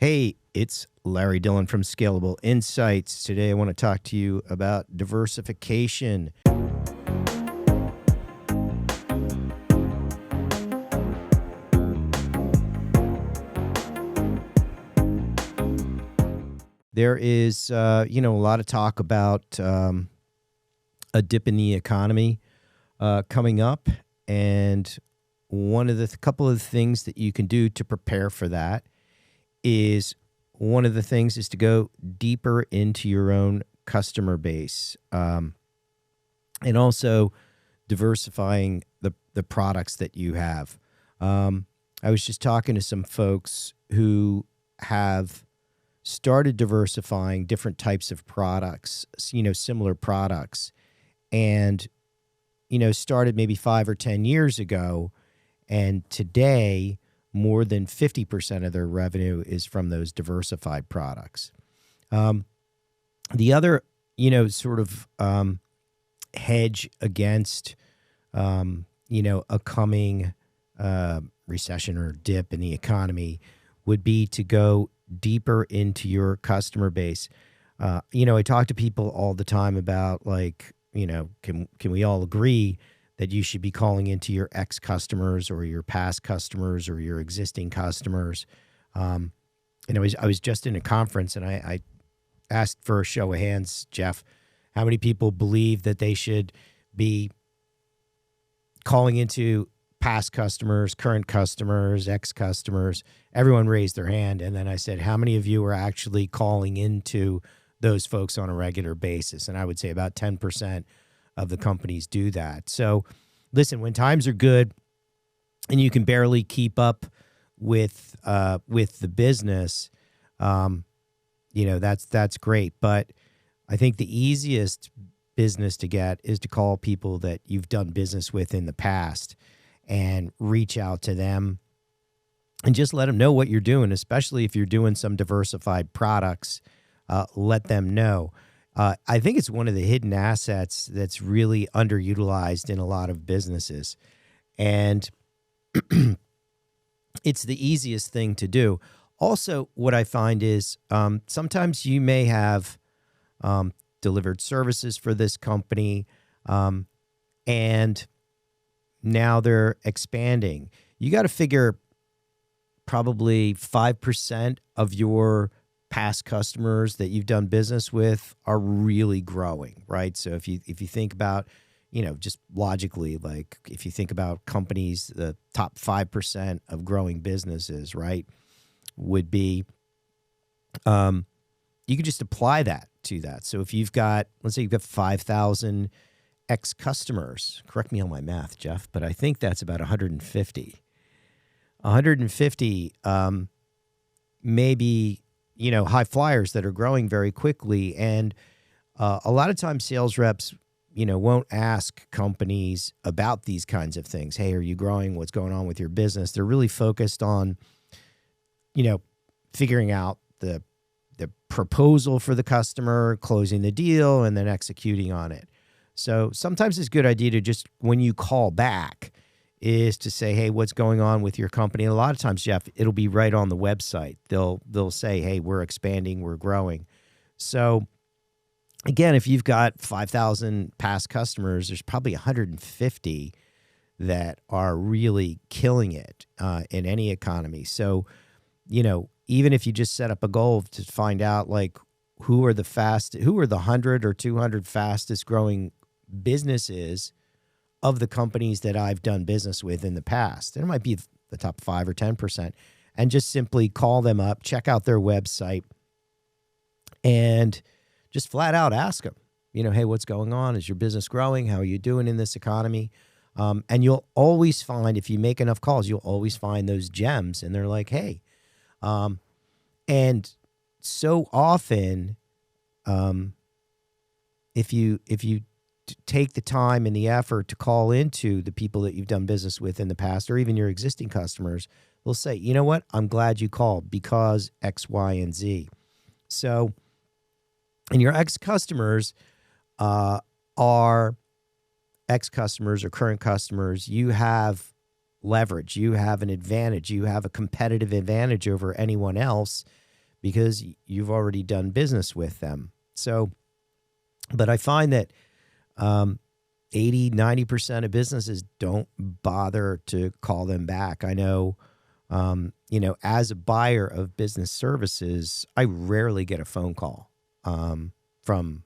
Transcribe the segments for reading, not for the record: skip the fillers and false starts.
Hey, it's Larry Dillon from Scalable Insights. Today I want to talk to you about diversification. There is, a lot of talk about a dip in the economy coming up, and one of the couple of things that you can do to prepare for that is one of the things is to go deeper into your own customer base, and also diversifying the products that you have. I was just talking to some folks who have started diversifying different types of products, similar products, and, started maybe 5 or 10 years ago. And today, more than 50% of their revenue is from those diversified products. The other, hedge against, a coming recession or dip in the economy would be to go deeper into your customer base. I talk to people all the time about can we all agree that you should be calling into your ex-customers or your past customers or your existing customers. I was just in a conference and I asked for a show of hands, Jeff, how many people believe that they should be calling into past customers, current customers, ex-customers? Everyone raised their hand. And then I said, how many of you are actually calling into those folks on a regular basis? And I would say about 10% of the companies do that. So listen, when times are good and you can barely keep up with the business, that's great. But I think the easiest business to get is to call people that you've done business with in the past and reach out to them and just let them know what you're doing, especially if you're doing some diversified products. Let them know. I think it's one of the hidden assets that's really underutilized in a lot of businesses. And it's the easiest thing to do. Also, what I find is sometimes you may have delivered services for this company, and now they're expanding. You got to figure probably 5% of your past customers that you've done business with are really growing, right? So if you think about, just logically, like if you think about companies, the top 5% of growing businesses, right, would be, you could just apply that to that. So if you've got, let's say you've got 5,000 ex-customers, correct me on my math, Jeff, but I think that's about 150. 150 maybe, high flyers that are growing very quickly. And a lot of times sales reps, won't ask companies about these kinds of things. Hey, are you growing? What's going on with your business? They're really focused on, figuring out the proposal for the customer, closing the deal, and then executing on it. So sometimes it's a good idea to just, when you call back, is to say, hey, what's going on with your company? And a lot of times, Jeff, it'll be right on the website. They'll say, hey, we're expanding, we're growing. So again, if you've got 5,000 past customers, there's probably 150 that are really killing it in any economy. So, even if you just set up a goal to find out who are the 100 or 200 fastest growing businesses of the companies that I've done business with in the past. There might be the top 5 or 10%, and just simply call them up, check out their website, and just flat out ask them, hey, what's going on? Is your business growing? How are you doing in this economy? And you'll always find, if you make enough calls, you'll always find those gems, and they're like, hey, and so often, if you take the time and the effort to call into the people that you've done business with in the past, or even your existing customers, they'll say, you know what, I'm glad you called because X, Y, and Z. So, and your ex-customers are ex-customers or current customers. You have leverage. You have an advantage. You have a competitive advantage over anyone else because you've already done business with them. So, but I find that 80, 90% of businesses don't bother to call them back. I know, as a buyer of business services, I rarely get a phone call from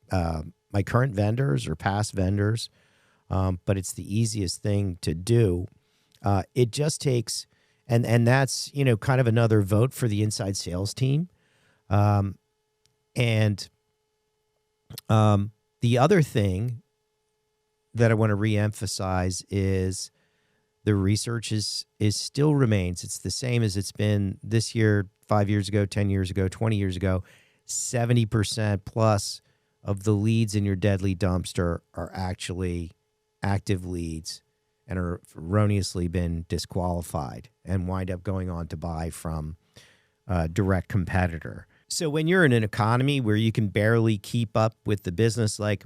my current vendors or past vendors, but it's the easiest thing to do. It just takes, and that's, kind of another vote for the inside sales team. And the other thing that I want to reemphasize is the research is still remains. It's the same as it's been this year, 5 years ago, 10 years ago, 20 years ago. 70% plus of the leads in your deadly dumpster are actually active leads and are erroneously been disqualified and wind up going on to buy from a direct competitor. So when you're in an economy where you can barely keep up with the business, like,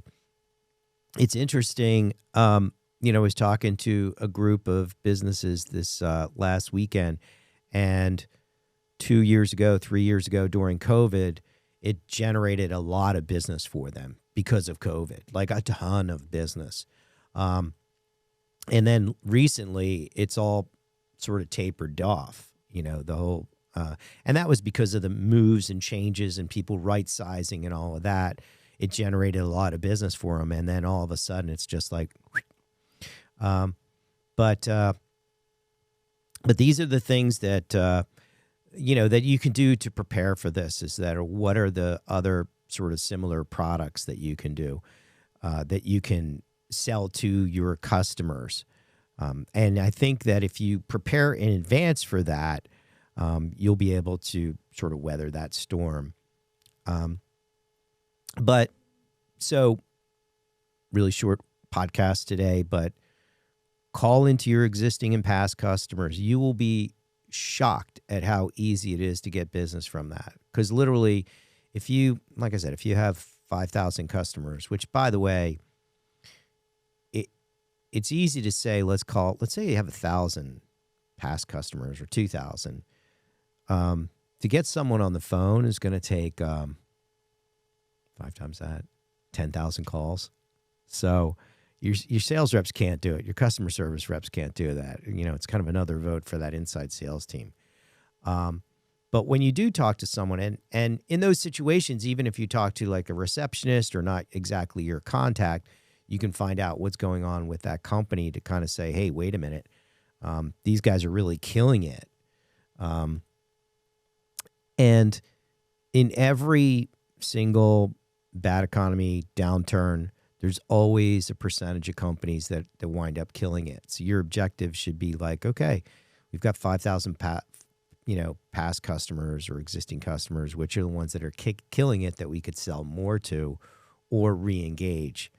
it's interesting. I was talking to a group of businesses this last weekend, and 2 years ago, 3 years ago during COVID, it generated a lot of business for them because of COVID, like a ton of business. And then recently it's all sort of tapered off, the whole, and that was because of the moves and changes and people right sizing and all of that. It generated a lot of business for them. And then all of a sudden it's just like, but these are the things that, that you can do to prepare for this, is that, or what are the other sort of similar products that you can do, that you can sell to your customers. And I think that if you prepare in advance for that, you'll be able to sort of weather that storm. But so really short podcast today, but call into your existing and past customers. You will be shocked at how easy it is to get business from that. Because literally, if you have 5,000 customers, which, by the way, it's easy to say, let's say you have 1,000 past customers or 2,000. To get someone on the phone is going to take 5 times that, 10,000 calls. So your sales reps can't do it. Your customer service reps can't do that. It's kind of another vote for that inside sales team. But when you do talk to someone, and in those situations, even if you talk to like a receptionist or not exactly your contact, you can find out what's going on with that company to kind of say, hey, wait a minute. These guys are really killing it. And in every single bad economy downturn, there's always a percentage of companies that wind up killing it. So your objective should be like, okay, we've got 5,000 past customers or existing customers, which are the ones that are killing it that we could sell more to or re-engage.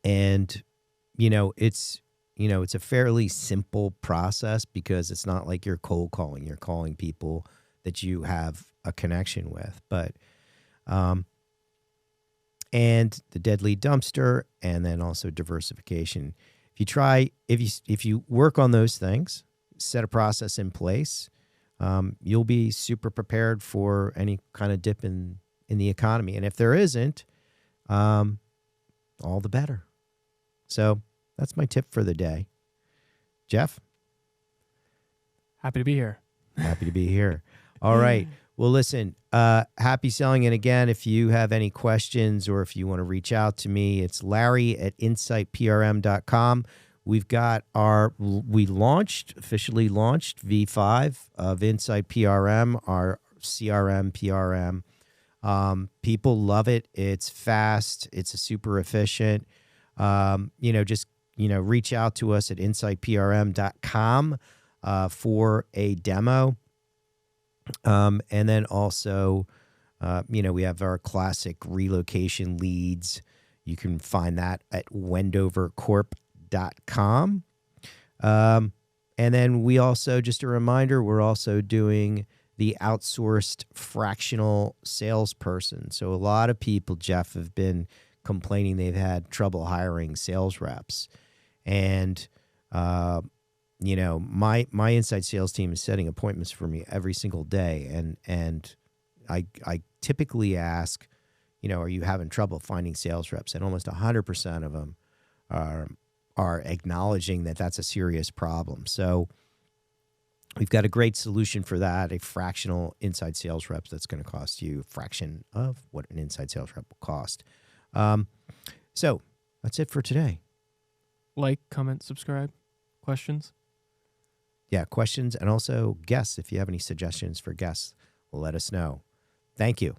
And it's a fairly simple process because it's not like you're cold calling. You're calling people that you have a connection with. But and the deadly dumpster, and then also diversification. If you work on those things, set a process in place, you'll be super prepared for any kind of dip in the economy. And if there isn't, all the better. So that's my tip for the day. Jeff? Happy to be here. Happy to be here. All right. Well, listen, happy selling. And again, if you have any questions or if you want to reach out to me, it's Larry@insightprm.com. We've got officially launched V5 of Insight PRM, our CRM, PRM. People love it. It's fast. It's super efficient. Reach out to us at insightprm.com for a demo. And then also, we have our classic relocation leads. You can find that at wendovercorp.com. And then we also, just a reminder, we're also doing the outsourced fractional salesperson. So a lot of people, Jeff, have been complaining they've had trouble hiring sales reps. And my inside sales team is setting appointments for me every single day, and I typically ask, are you having trouble finding sales reps? And almost 100% of them are acknowledging that that's a serious problem. So we've got a great solution for that, a fractional inside sales rep that's going to cost you a fraction of what an inside sales rep will cost. So that's it for today. Like, comment, subscribe. Questions? Yeah, questions, and also guests. If you have any suggestions for guests, let us know. Thank you.